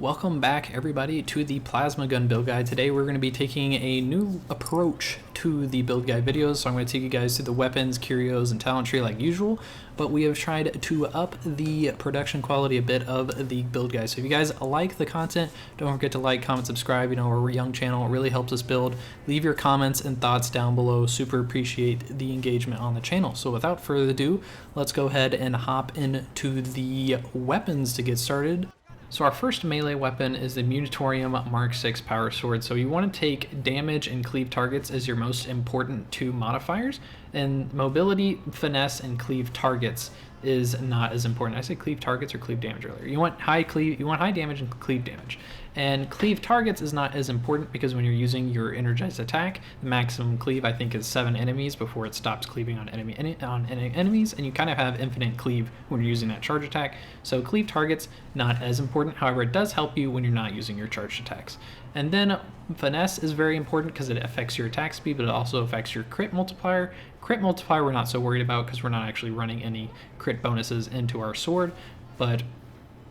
Welcome back everybody to the Plasma Gun build guide. Today we're going to be taking a new approach to the build guide videos. So I'm going to take you guys through the weapons, curios, and talent tree like usual, but we have tried to up the production quality a bit of the build guide. So if you guys like the content, don't forget to like, comment, subscribe. You know, we're a young channel, it really helps us build. Leave your comments and thoughts down below. Super appreciate the engagement on the channel. So without further ado, let's go ahead and hop into the weapons to get started. So our first melee weapon is the Munitorium Mark 6 Power Sword. So you want to take damage and cleave targets as your most important two modifiers, and mobility, finesse, and cleave targets is not as important. I said cleave targets or cleave damage earlier. You want high damage and cleave damage. And cleave targets is not as important because when you're using your energized attack, the maximum cleave I think is 7 enemies before it stops cleaving on enemies, and you kind of have infinite cleave when you're using that charge attack. So cleave targets not as important. However, it does help you when you're not using your charged attacks. And then finesse is very important because it affects your attack speed, but it also affects your crit multiplier. Crit multiplier we're not so worried about because we're not actually running any crit bonuses into our sword, but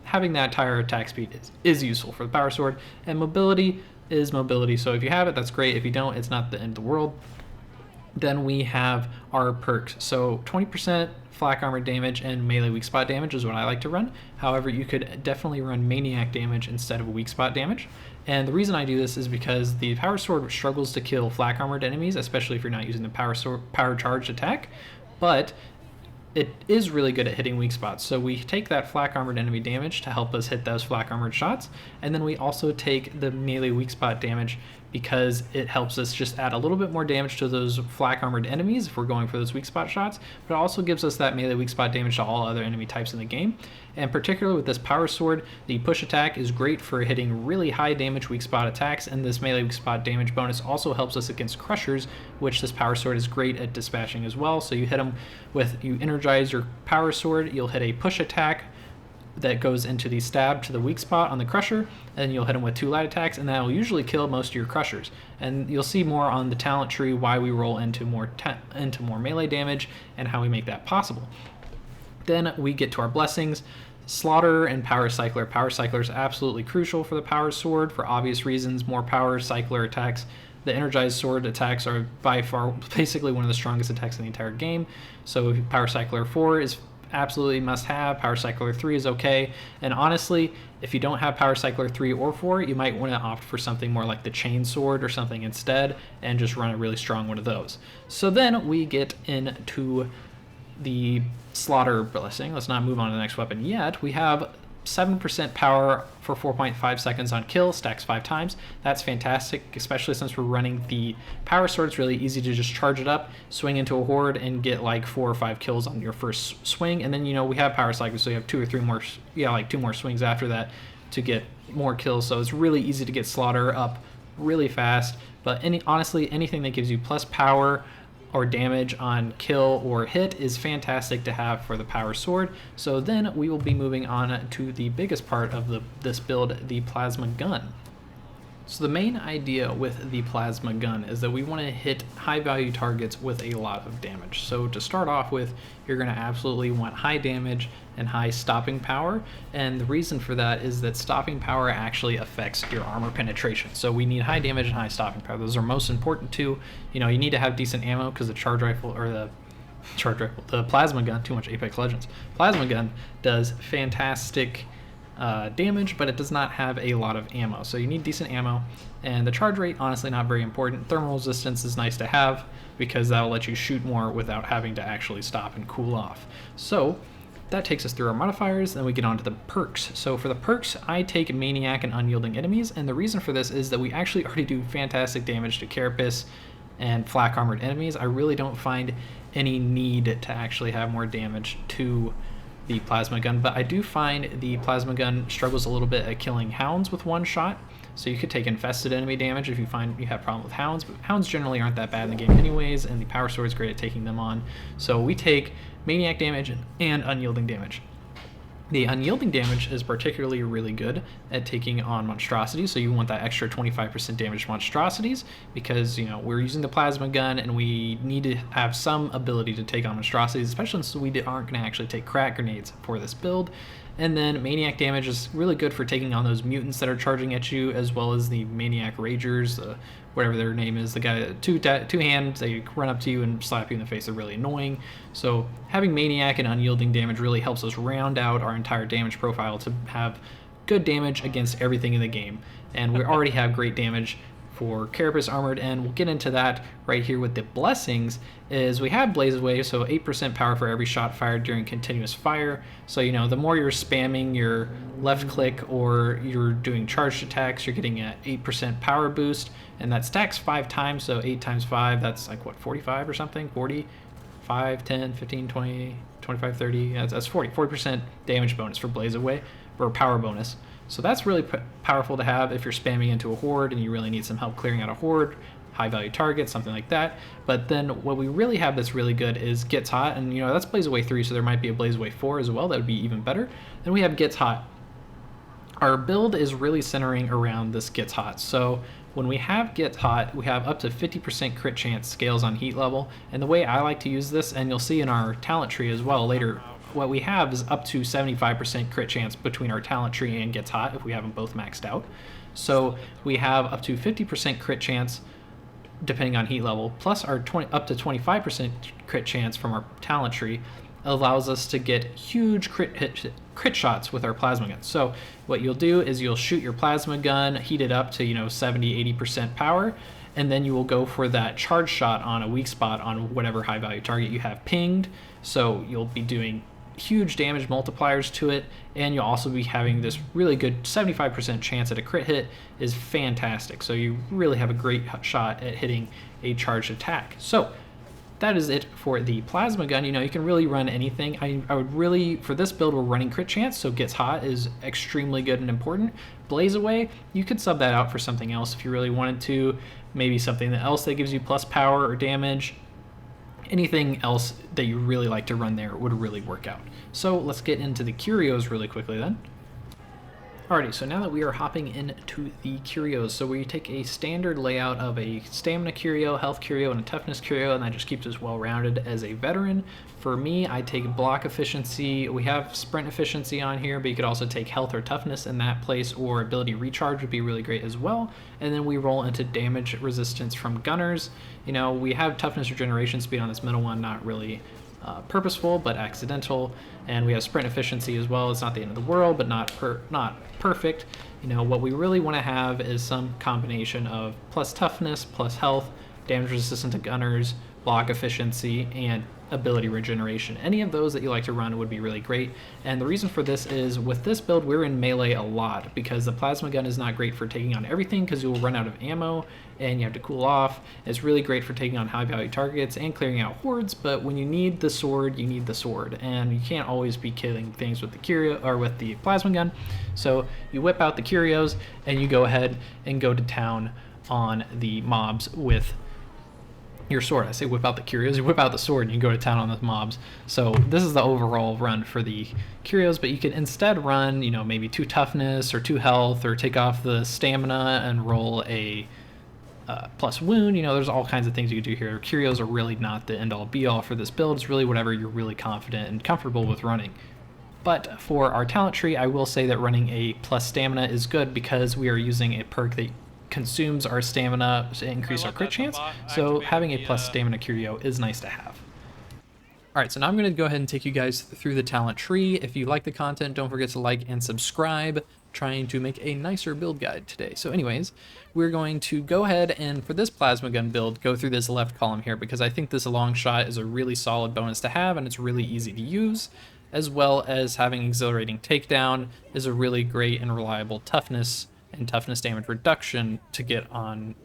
having that higher attack speed is useful for the power sword. And mobility is mobility, so if you have it, that's great. If you don't, it's not the end of the world. Then we have our perks. So 20% flak armor damage and melee weak spot damage is what I like to run. However, you could definitely run maniac damage instead of weak spot damage. And the reason I do this is because the power sword struggles to kill flak armored enemies, especially if you're not using the power charged attack, but it is really good at hitting weak spots. So we take that flak armored enemy damage to help us hit those flak armored shots, and then we also take the melee weak spot damage because it helps us just add a little bit more damage to those flak armored enemies if we're going for those weak spot shots, but it also gives us that melee weak spot damage to all other enemy types in the game. And particularly with this power sword, the push attack is great for hitting really high damage weak spot attacks, and this melee weak spot damage bonus also helps us against crushers, which this power sword is great at dispatching as well. So you hit them with, you energize your power sword, you'll hit a push attack that goes into the stab to the weak spot on the crusher, and you'll hit them with 2 light attacks, and that will usually kill most of your crushers. And you'll see more on the talent tree why we roll into more melee damage and how we make that possible. Then we get to our blessings. Slaughter and Power Cycler. Power Cycler is absolutely crucial for the power sword for obvious reasons. More power cycler attacks. The energized sword attacks are by far basically one of the strongest attacks in the entire game. So Power Cycler 4 is absolutely must have. Power Cycler 3 is okay. And honestly, if you don't have Power Cycler 3 or 4, you might want to opt for something more like the Chain Sword or something instead and just run a really strong one of those. So then we get into the Slaughter blessing. Let's not move on to the next weapon yet. We have 7% power for 4.5 seconds on kill, stacks 5 times. That's fantastic, especially since we're running the power sword. It's really easy to just charge it up, swing into a horde, and get like 4 or 5 kills on your first swing. And then, you know, we have power cycles, so you have 2 or 3 more, like 2 more swings after that to get more kills. So it's really easy to get Slaughter up really fast. But honestly, anything that gives you plus power or damage on kill or hit is fantastic to have for the power sword. So then we will be moving on to the biggest part of this build, the plasma gun. So the main idea with the plasma gun is that we want to hit high value targets with a lot of damage. So to start off with, you're going to absolutely want high damage and high stopping power, and the reason for that is that stopping power actually affects your armor penetration. So we need high damage and high stopping power. Those are most important too. You know, you need to have decent ammo because the the plasma gun, too much Apex Legends. Plasma gun does fantastic damage, but it does not have a lot of ammo, so you need decent ammo. And the charge rate, honestly, not very important. Thermal resistance is nice to have because that will let you shoot more without having to actually stop and cool off. So that takes us through our modifiers. Then we get on to the perks. So for the perks, I take Maniac and Unyielding enemies, and the reason for this is that we actually already do fantastic damage to Carapace and flak armored enemies. I really don't find any need to actually have more damage to the plasma gun, but I do find the plasma gun struggles a little bit at killing hounds with 1 shot. So you could take infested enemy damage if you find you have a problem with hounds, but hounds generally aren't that bad in the game anyways, and the power sword is great at taking them on. So we take maniac damage and unyielding damage. The unyielding damage is particularly really good at taking on monstrosities, so you want that extra 25% damage to monstrosities because, you know, we're using the plasma gun and we need to have some ability to take on monstrosities, especially since we aren't going to actually take crack grenades for this build. And then Maniac damage is really good for taking on those mutants that are charging at you, as well as the Maniac Ragers, whatever their name is, the guy, two hands, they run up to you and slap you in the face. They're really annoying. So having Maniac and unyielding damage really helps us round out our entire damage profile to have good damage against everything in the game. And we already have great damage for Carapace Armored, and we'll get into that right here with the blessings. Is we have Blaze Wave, so 8% power for every shot fired during continuous fire. So, you know, the more you're spamming your left click or you're doing charged attacks, you're getting an 8% power boost, and that stacks 5 times, so 8 times 5, that's like what, 45 or something? 40, 5, 10, 15, 20, 25, 30, yeah, that's 40% damage bonus for Blaze Away, or power bonus. So that's really powerful to have if you're spamming into a horde and you really need some help clearing out a horde, high value target, something like that. But then what we really have that's really good is Gets Hot, and you know, that's Blaze Away 3, so there might be a Blaze Away 4 as well. That would be even better. Then we have Gets Hot. Our build is really centering around this Gets Hot. So when we have Gets Hot, we have up to 50% crit chance scales on heat level. And the way I like to use this, and you'll see in our talent tree as well later, what we have is up to 75% crit chance between our talent tree and Gets Hot if we have them both maxed out. So we have up to 50% crit chance depending on heat level, plus our up to 25% crit chance from our talent tree allows us to get huge crit shots with our plasma gun. So what you'll do is you'll shoot your plasma gun, heat it up to, you know, 70-80% power, and then you will go for that charge shot on a weak spot on whatever high value target you have pinged. So you'll be doing huge damage multipliers to it, and you'll also be having this really good 75% chance at a crit hit is fantastic. So you really have a great shot at hitting a charged attack. So that is it for the plasma gun. You know, you can really run anything. I would really, for this build, we're running crit chance, so Gets Hot is extremely good and important. Blaze Away, you could sub that out for something else if you really wanted to, maybe something else that gives you plus power or damage. Anything else that you really like to run there would really work out. So let's get into the Curios really quickly then. Alrighty, so now that we are hopping into the Curios, so we take a standard layout of a Stamina Curio, Health Curio, and a Toughness Curio, and that just keeps us well-rounded as a veteran. For me, I take Block Efficiency. We have Sprint Efficiency on here, but you could also take Health or Toughness in that place, or Ability Recharge would be really great as well. And then we roll into Damage Resistance from Gunners. You know, we have Toughness Regeneration Speed on this middle one, not really purposeful, but accidental, and we have Sprint Efficiency as well. It's not the end of the world, but not perfect. You know, what we really want to have is some combination of plus toughness, plus health, damage resistant to gunners, block efficiency, and ability regeneration. Any of those that you like to run would be really great. And the reason for this is with this build we're in melee a lot because the plasma gun is not great for taking on everything because you'll run out of ammo and you have to cool off. It's really great for taking on high value targets and clearing out hordes, but when you need the sword, you need the sword, and you can't always be killing things with the curio or with the plasma gun. So you whip out the curios and you go ahead and go to town on the mobs with your sword. I say whip out the curios, you whip out the sword and you go to town on the mobs. So this is the overall run for the curios, but you can instead run, you know, maybe 2 toughness or 2 health, or take off the stamina and roll a plus wound. You know, there's all kinds of things you can do here. Curios are really not the end all be all for this build. It's really whatever you're really confident and comfortable with running. But for our talent tree, I will say that running a plus stamina is good because we are using a perk that consumes our stamina to increase our crit chance, so having a plus stamina curio is nice to have. Alright, so now I'm going to go ahead and take you guys through the talent tree. If you like the content, don't forget to like and subscribe. Trying to make a nicer build guide today. So anyways, we're going to go ahead and for this plasma gun build, go through this left column here because I think this long shot is a really solid bonus to have and it's really easy to use, as well as having exhilarating takedown is a really great and reliable toughness and toughness damage reduction to get on,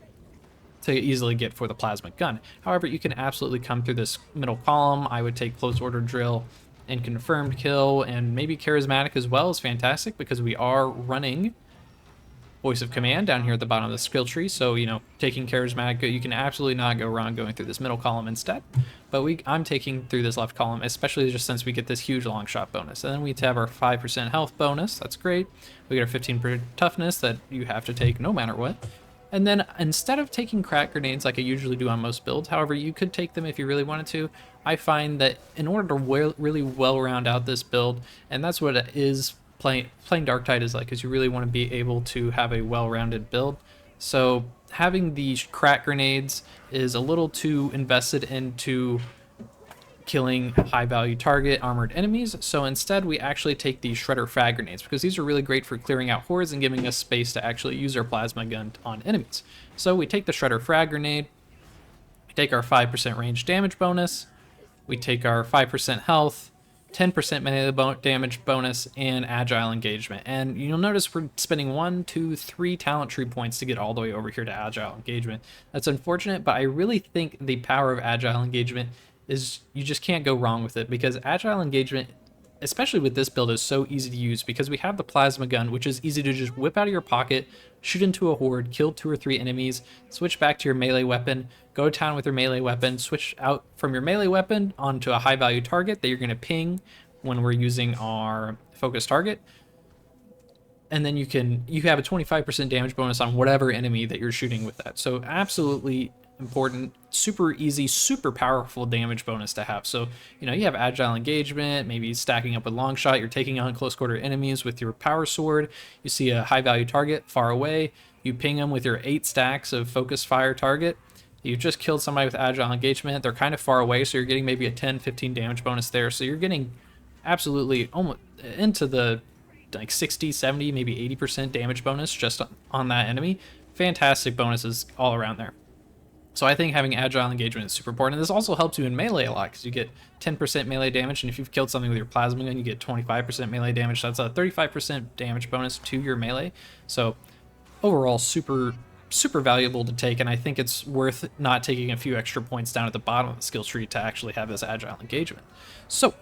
to easily get for the plasma gun. However, you can absolutely come through this middle column. I would take close order drill and confirmed kill, and maybe charismatic as well is fantastic because we are running voice of command down here at the bottom of the skill tree. So, you know, taking charismatic, you can absolutely not go wrong going through this middle column instead. But I'm taking through this left column, especially just since we get this huge long shot bonus. And then we have our 5% health bonus. That's great. We get our 15% toughness that you have to take no matter what. And then instead of taking crack grenades like I usually do on most builds, however, you could take them if you really wanted to. I find that in order to really well round out this build, and that's what it is playing Darktide is like, is you really want to be able to have a well-rounded build. So having these crack grenades is a little too invested into killing high value target armored enemies, so instead we actually take these shredder frag grenades because these are really great for clearing out hordes and giving us space to actually use our plasma gun on enemies. So we take the shredder frag grenade, we take our 5% range damage bonus, we take our 5% health, 10% melee damage bonus, and agile engagement. And you'll notice we're spending 1, 2, 3 talent tree points to get all the way over here to agile engagement. That's unfortunate, but I really think the power of agile engagement is you just can't go wrong with it, because agile engagement, especially with this build, is so easy to use because we have the plasma gun, which is easy to just whip out of your pocket, shoot into a horde, kill 2 or 3 enemies, switch back to your melee weapon, go to town with your melee weapon, switch out from your melee weapon onto a high value target that you're going to ping when we're using our focus target. And then you have a 25% damage bonus on whatever enemy that you're shooting with that. So absolutely important, super easy, super powerful damage bonus to have. So, you know, you have agile engagement, maybe stacking up with long shot, you're taking on close quarter enemies with your power sword, you see a high value target far away, you ping them with your 8 stacks of focus fire target, you just killed somebody with agile engagement, they're kind of far away, so you're getting maybe a 10-15 damage bonus there. So you're getting absolutely almost into the like 60, 70, maybe 80% damage bonus just on that enemy. Fantastic bonuses all around there. So I think having agile engagement is super important. And this also helps you in melee a lot because you get 10% melee damage, and if you've killed something with your plasma gun, you get 25% melee damage. So that's a 35% damage bonus to your melee. So overall, super valuable to take, and I think it's worth not taking a few extra points down at the bottom of the skill tree to actually have this agile engagement. So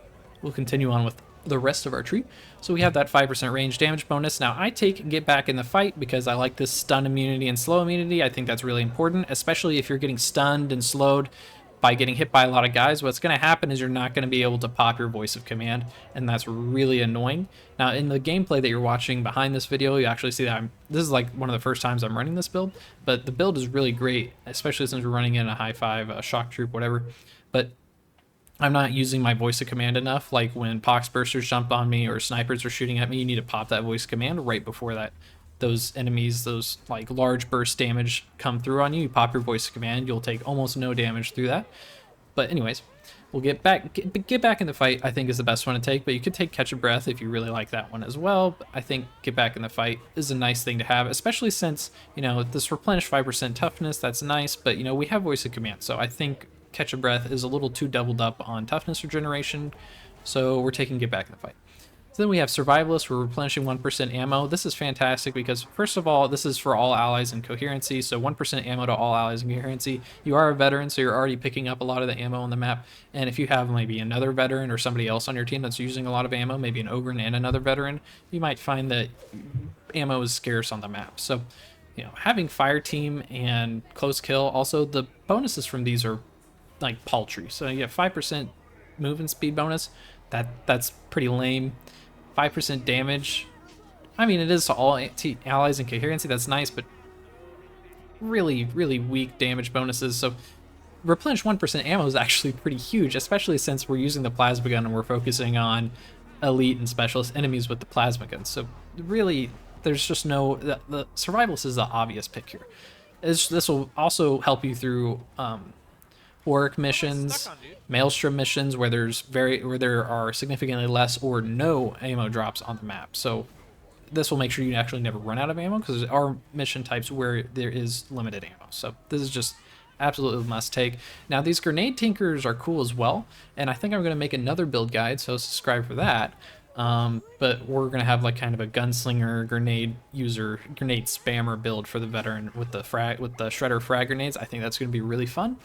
we'll continue on with the rest of our tree. So we have that 5% range damage bonus. Now I take get back in the fight because I like this stun immunity and slow immunity. I think that's really important, especially if you're getting stunned and slowed by getting hit by a lot of guys. What's going to happen is you're not going to be able to pop your voice of command, and that's really annoying. Now in the gameplay that you're watching behind this video, you actually see that this is like one of the first times I'm running this build, but the build is really great, especially since we're running in a high 5 shock troop, whatever. But I'm not using my voice of command enough. Like when pox bursters jump on me or snipers are shooting at me, you need to pop that voice command right before that those enemies, those like large burst damage come through on you. You pop your voice of command, you'll take almost no damage through that. But anyways, we'll get back in the fight, I think is the best one to take, but you could take catch a breath if you really like that one as well. But I think get back in the fight is a nice thing to have, especially since, you know, this replenished 5% toughness, that's nice, but you know, we have voice of command, so I think catch a breath is a little too doubled up on toughness regeneration, so we're taking get back in the fight. So then we have survivalist, we're replenishing 1% ammo. This is fantastic because first of all, this is for all allies in coherency, so 1% ammo to all allies in coherency. You are a veteran, so you're already picking up a lot of the ammo on the map, and if you have maybe another veteran or somebody else on your team that's using a lot of ammo, maybe an ogre and another veteran, you might find that ammo is scarce on the map. So, you know, having fire team and close kill, also the bonuses from these are like paltry. So you have 5% movement speed bonus. That's pretty lame. 5% damage. I mean, it is to all allies in coherency. That's nice, but really weak damage bonuses. So replenish 1% ammo is actually pretty huge, especially since we're using the plasma gun and we're focusing on elite and specialist enemies with the plasma gun. So really, there's just no the survivalist is the obvious pick here. This will also help you through work missions, maelstrom missions where there are significantly less or no ammo drops on the map. So this will make sure you actually never run out of ammo, because there are mission types where there is limited ammo. So this is just absolutely must take. Now these grenade tinkers are cool as well, and I think I'm going to make another build guide, so subscribe for that. But we're going to have like kind of a gunslinger grenade user, grenade spammer build for the veteran with the shredder frag grenades. I think that's going to be really fun.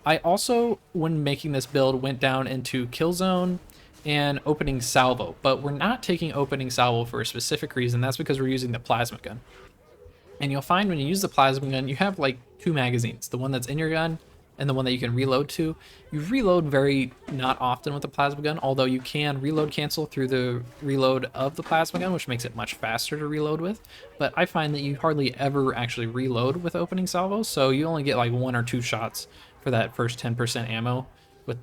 I also, when making this build, went down into kill zone and opening salvo, but we're not taking opening salvo for a specific reason. That's because we're using the plasma gun. And you'll find when you use the plasma gun, you have like two magazines, the one that's in your gun and the one that you can reload to. You reload very not often with the plasma gun, although you can reload cancel through the reload of the plasma gun, which makes it much faster to reload with. But I find that you hardly ever actually reload with opening salvo, so you only get like 1 or 2 shots for that first 10% ammo with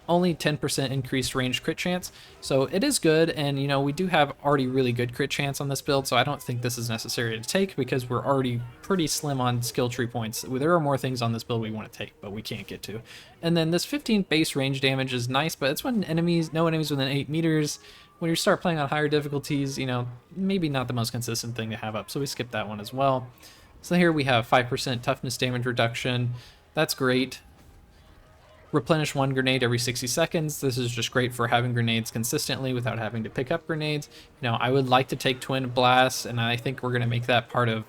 only 10% increased range crit chance. So it is good, and you know, we do have already really good crit chance on this build, so I don't think this is necessary to take because we're already pretty slim on skill tree points. There are more things on this build we want to take, but we can't get to. And then this 15 base range damage is nice, but it's when no enemies within 8 meters. When you start playing on higher difficulties, you know, maybe not the most consistent thing to have up, so we skip that one as well. So here we have 5% toughness damage reduction. That's great. Replenish 1 grenade every 60 seconds. This is just great for having grenades consistently without having to pick up grenades. You know, I would like to take twin blasts, and I think we're going to make that part of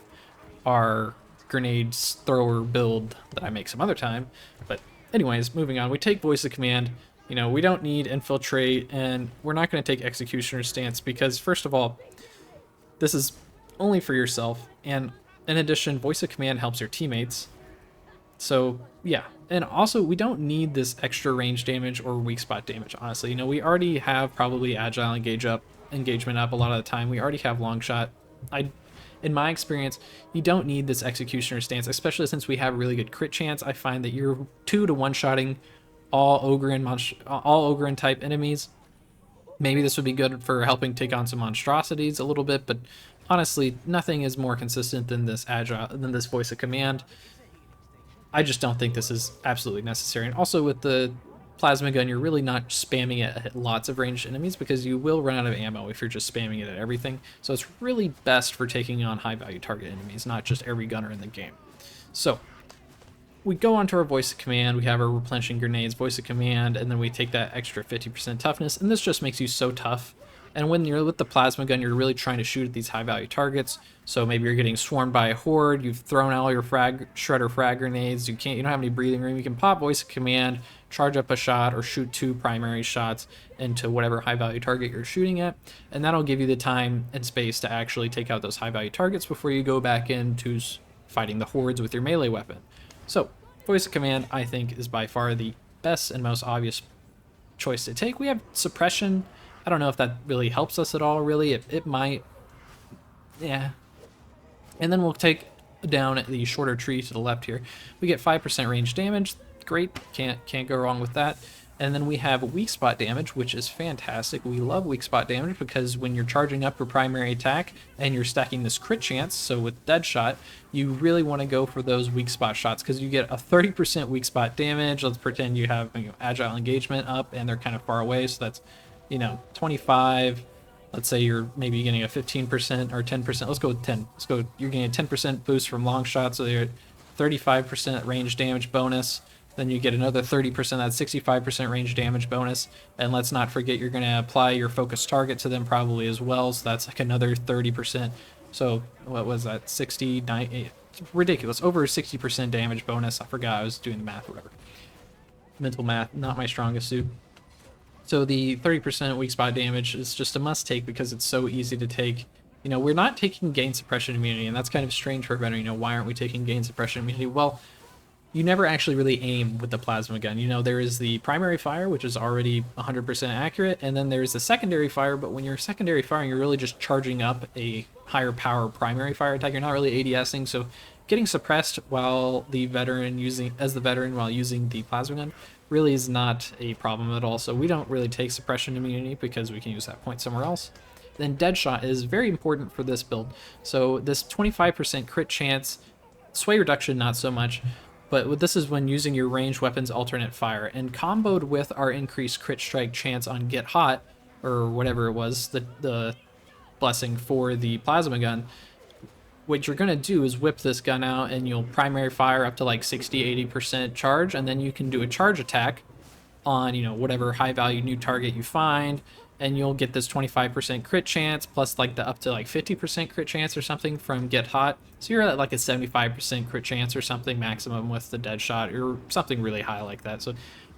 our grenades thrower build that I make some other time. But anyways, moving on. We take voice of command. You know, we don't need infiltrate, and we're not going to take executioner stance because, first of all, this is only for yourself, and in addition, voice of command helps your teammates. So yeah, and also we don't need this extra range damage or weak spot damage, honestly. You know, we already have probably agile engagement up a lot of the time. We already have long shot. In my experience, you don't need this executioner stance, especially since we have really good crit chance. I find that you're 2 to 1-shotting all Ogre type enemies. Maybe this would be good for helping take on some monstrosities a little bit, but honestly, nothing is more consistent than this voice of command. I just don't think this is absolutely necessary. And also with the plasma gun, you're really not spamming it at lots of ranged enemies because you will run out of ammo if you're just spamming it at everything. So it's really best for taking on high value target enemies, not just every gunner in the game. So we go on to our voice of command, we have our replenishing grenades, voice of command, and then we take that extra 50% toughness, and this just makes you so tough. And when you're with the plasma gun, you're really trying to shoot at these high value targets. So maybe you're getting swarmed by a horde, you've thrown all your shredder frag grenades, you don't have any breathing room, you can pop voice of command, charge up a shot, or shoot 2 primary shots into whatever high value target you're shooting at, and that'll give you the time and space to actually take out those high value targets before you go back into fighting the hordes with your melee weapon. So voice of command, I think, is by far the best and most obvious choice to take. We have suppression. I don't know if that really helps us at all, really. It might. Yeah. And then we'll take down the shorter tree to the left here. We get 5% range damage. Great. Can't go wrong with that. And then we have weak spot damage, which is fantastic. We love weak spot damage because when you're charging up your primary attack and you're stacking this crit chance, so with dead shot, you really want to go for those weak spot shots because you get a 30% weak spot damage. Let's pretend you have agile engagement up and they're kind of far away, so that's 25. Let's say you're maybe getting a 15% or 10%. Let's go with 10. You're getting a 10% boost from long shots, so you're at 35% range damage bonus. Then you get another 30%, that's 65% range damage bonus. And let's not forget you're going to apply your focus target to them probably as well, so that's like another 30%. So what was that, 69? Ridiculous, over 60% damage bonus. I forgot, I was doing the math, whatever. Mental math, not my strongest suit. So the 30% weak spot damage is just a must take because it's so easy to take. We're not taking gain suppression immunity, and that's kind of strange for a veteran. Why aren't we taking gain suppression immunity? Well, you never actually really aim with the plasma gun. There is the primary fire, which is already 100% accurate, and then there's the secondary fire, but when you're secondary firing, you're really just charging up a higher power primary fire attack. You're not really ADSing, so getting suppressed while the veteran while using the plasma gun really is not a problem at all. So we don't really take suppression immunity because we can use that point somewhere else. Then Deadshot is very important for this build. So this 25% crit chance, sway reduction not so much, but this is when using your ranged weapons alternate fire, and comboed with our increased crit strike chance on Get Hot, or whatever it was, the blessing for the plasma gun. What you're going to do is whip this gun out and you'll primary fire up to like 60-80% charge, and then you can do a charge attack on whatever high value new target you find, and you'll get this 25% crit chance plus like the up to like 50% crit chance or something from Get Hot. So you're at like a 75% crit chance or something maximum with the dead shot, or something really high like that. So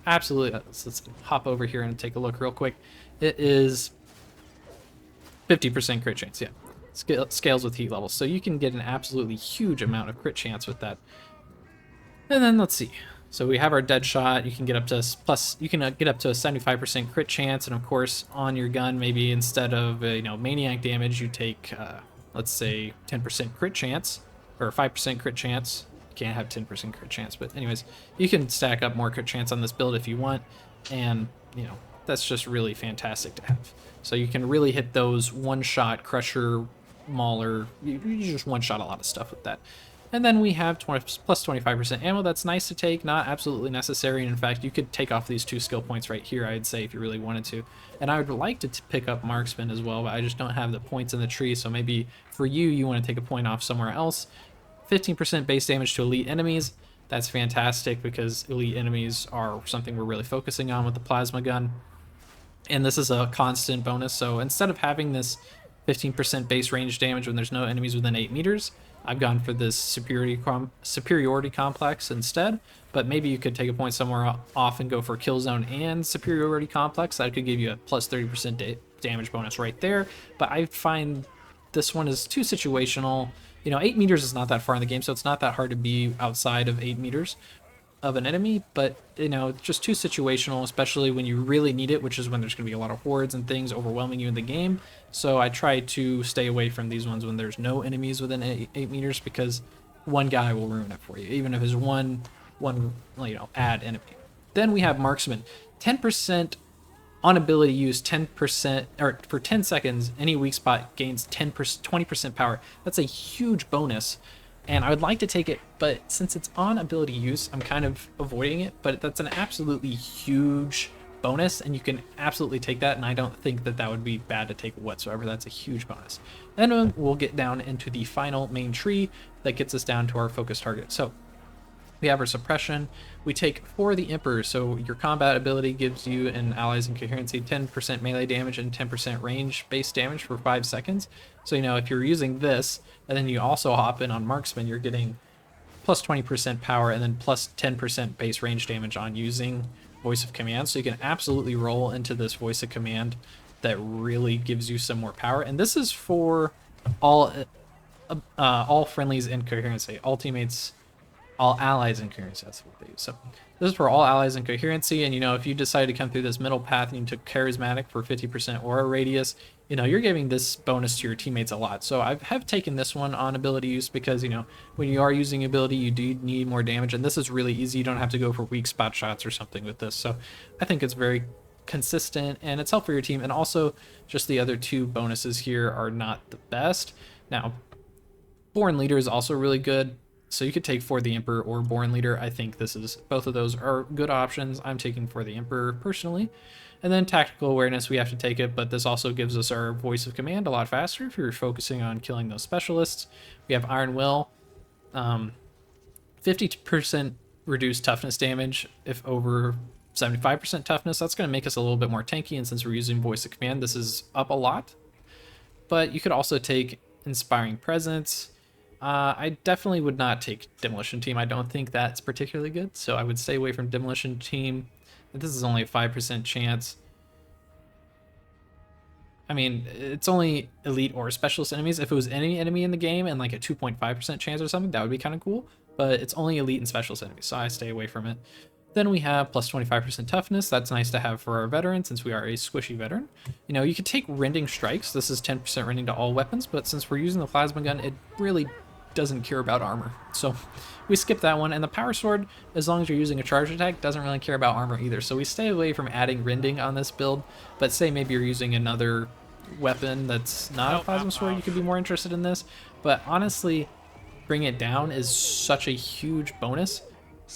absolutely, let's hop over here and take a look real quick. It is 50% crit chance, yeah. scales with heat levels. So you can get an absolutely huge amount of crit chance with that. And then let's see. So we have our dead shot. You can get up to get up to a 75% crit chance, and of course on your gun, maybe instead of maniac damage, you take let's say 10% crit chance or 5% crit chance. You can't have 10% crit chance, but anyways, you can stack up more crit chance on this build if you want, and that's just really fantastic to have. So you can really hit those one-shot crusher, mauler. You just one-shot a lot of stuff with that. And then we have plus 25% ammo. That's nice to take, not absolutely necessary. And in fact, you could take off these 2 skill points right here, I'd say, if you really wanted to. And I would like to pick up marksman as well, but I just don't have the points in the tree. So maybe for you want to take a point off somewhere else. 15% base damage to elite enemies. That's fantastic because elite enemies are something we're really focusing on with the plasma gun. And this is a constant bonus. So instead of having this 15% base range damage when there's no enemies within 8 meters, I've gone for this superiority complex instead, but maybe you could take a point somewhere off and go for kill zone and superiority complex. That could give you a plus 30% damage bonus right there, but I find this one is too situational. 8 meters is not that far in the game, so it's not that hard to be outside of 8 meters of an enemy, but it's just too situational, especially when you really need it, which is when there's going to be a lot of hordes and things overwhelming you in the game. So I try to stay away from these ones when there's no enemies within 8 meters, because one guy will ruin it for you, even if it's one add enemy. Then we have marksman. 10% on ability use, 10%, or for 10 seconds, any weak spot gains 20% power. That's a huge bonus. And I would like to take it, but since it's on ability use, I'm kind of avoiding it, but that's an absolutely huge bonus, and you can absolutely take that, and I don't think that would be bad to take whatsoever. That's a huge bonus. Then we'll get down into the final main tree that gets us down to our focus target. So we have our suppression. We take for the Emperor, so your combat ability gives you and allies in coherency 10% melee damage and 10% range base damage for 5 seconds. So if you're using this, and then you also hop in on marksman, you're getting plus 20% power and then plus 10% base range damage on using voice of command. So you can absolutely roll into this voice of command that really gives you some more power. And this is for all friendlies in coherency, all teammates, all allies in coherency. That's what they use. So this is for all allies in coherency, and if you decide to come through this middle path and you took charismatic for 50% aura radius, you're giving this bonus to your teammates a lot. So I have taken this one on ability use because when you are using ability, you do need more damage, and this is really easy. You don't have to go for weak spot shots or something with this. So I think it's very consistent and it's helpful for your team. And also just the other 2 bonuses here are not the best. Now, Born Leader is also really good. So you could take for the Emperor or Born Leader. I think both of those are good options. I'm taking for the Emperor personally. And then Tactical Awareness, we have to take it, but this also gives us our voice of command a lot faster if you're focusing on killing those specialists. We have Iron Will, 50% reduced toughness damage if over 75% toughness. That's going to make us a little bit more tanky, and since we're using voice of command, this is up a lot. But you could also take Inspiring Presence. I definitely would not take Demolition Team. I don't think that's particularly good, so I would stay away from Demolition Team. This is only a 5% chance. I mean, it's only elite or specialist enemies. If it was any enemy in the game and like a 2.5% chance or something, that would be kind of cool. But it's only elite and specialist enemies, so I stay away from it. Then we have plus 25% toughness. That's nice to have for our veteran, since we are a squishy veteran. You could take Rending Strikes. This is 10% rending to all weapons, but since we're using the plasma gun, it really doesn't care about armor. So we skip that one. And the Power Sword, as long as you're using a charge attack, doesn't really care about armor either. So we stay away from adding rending on this build, but say maybe you're using another weapon that's not a plasma sword, you could be more interested in this. But honestly, Bring It Down is such a huge bonus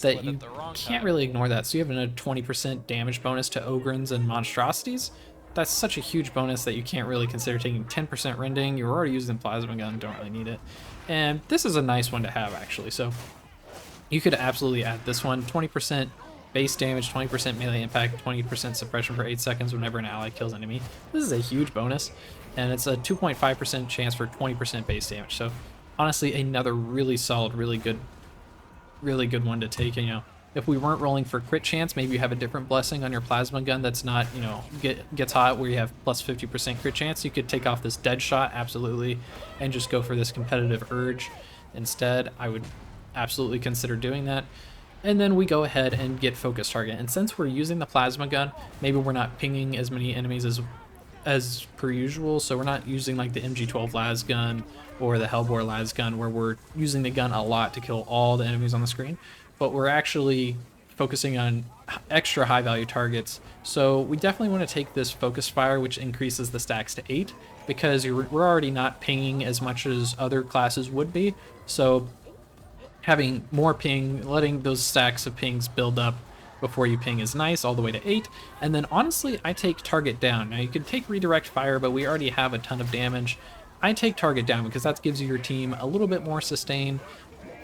that you can't really ignore that. So you have a 20% damage bonus to Ogrins and Monstrosities. That's such a huge bonus that you can't really consider taking 10% rending. You're already using the plasma gun, don't really need it. And this is a nice one to have, actually. So you could absolutely add this one. 20% base damage, 20% melee impact, 20% suppression for 8 seconds whenever an ally kills an enemy. This is a huge bonus, and it's a 2.5% chance for 20% base damage. So honestly, another really solid, really good one to take. If we weren't rolling for crit chance, maybe you have a different blessing on your plasma gun that's not, you know, gets hot where you have plus 50% crit chance. You could take off this dead shot, absolutely, and just go for this competitive urge instead. I would absolutely consider doing that. And then we go ahead and get focus target. And since we're using the plasma gun, maybe we're not pinging as many enemies as per usual, so we're not using like the MG12 las gun or the Hellbore las gun where we're using the gun a lot to kill all the enemies on the screen, but we're actually focusing on extra high value targets. So we definitely want to take this focus fire, which increases the stacks to 8, because we're already not pinging as much as other classes would be, so having more ping, letting those stacks of pings build up before you ping is nice, all the way to 8. And then honestly, I take target down. Now you can take redirect fire, but we already have a ton of damage. I take target down because that gives your team a little bit more sustain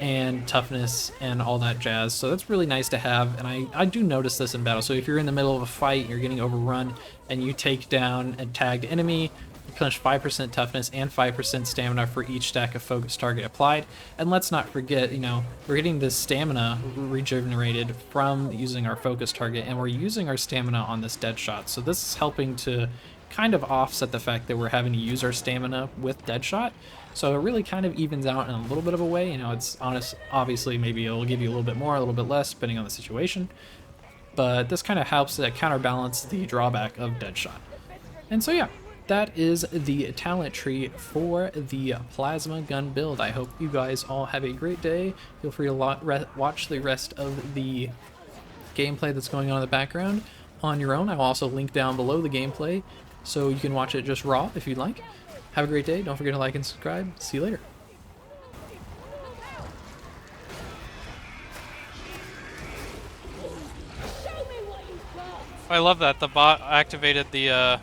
and toughness and all that jazz. So that's really nice to have, and I do notice this in battle. So if you're in the middle of a fight, you're getting overrun, and you take down a tagged enemy, punch 5% toughness and 5% stamina for each stack of focus target applied. And let's not forget, you know, we're getting this stamina regenerated from using our focus target, and we're using our stamina on this dead shot. So this is helping to kind of offset the fact that we're having to use our stamina with dead shot. So it really kind of evens out in a little bit of a way. You know, it's obviously maybe it'll give you a little bit more, a little bit less, depending on the situation. But this kind of helps to counterbalance the drawback of dead shot. And so yeah, that is the talent tree for the plasma gun build. I hope you guys all have a great day. Feel free to watch the rest of the gameplay that's going on in the background on your own. I will also link down below the gameplay so you can watch it just raw if you'd like. Have a great day. Don't forget to like and subscribe. See you later. I love that the bot activated the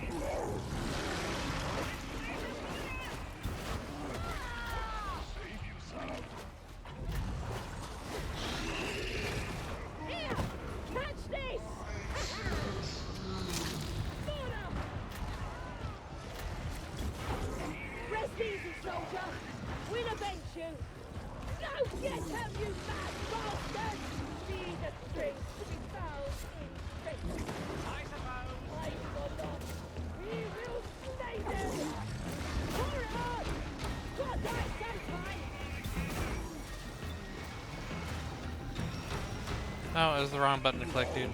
Oh, it was the wrong button to click, dude.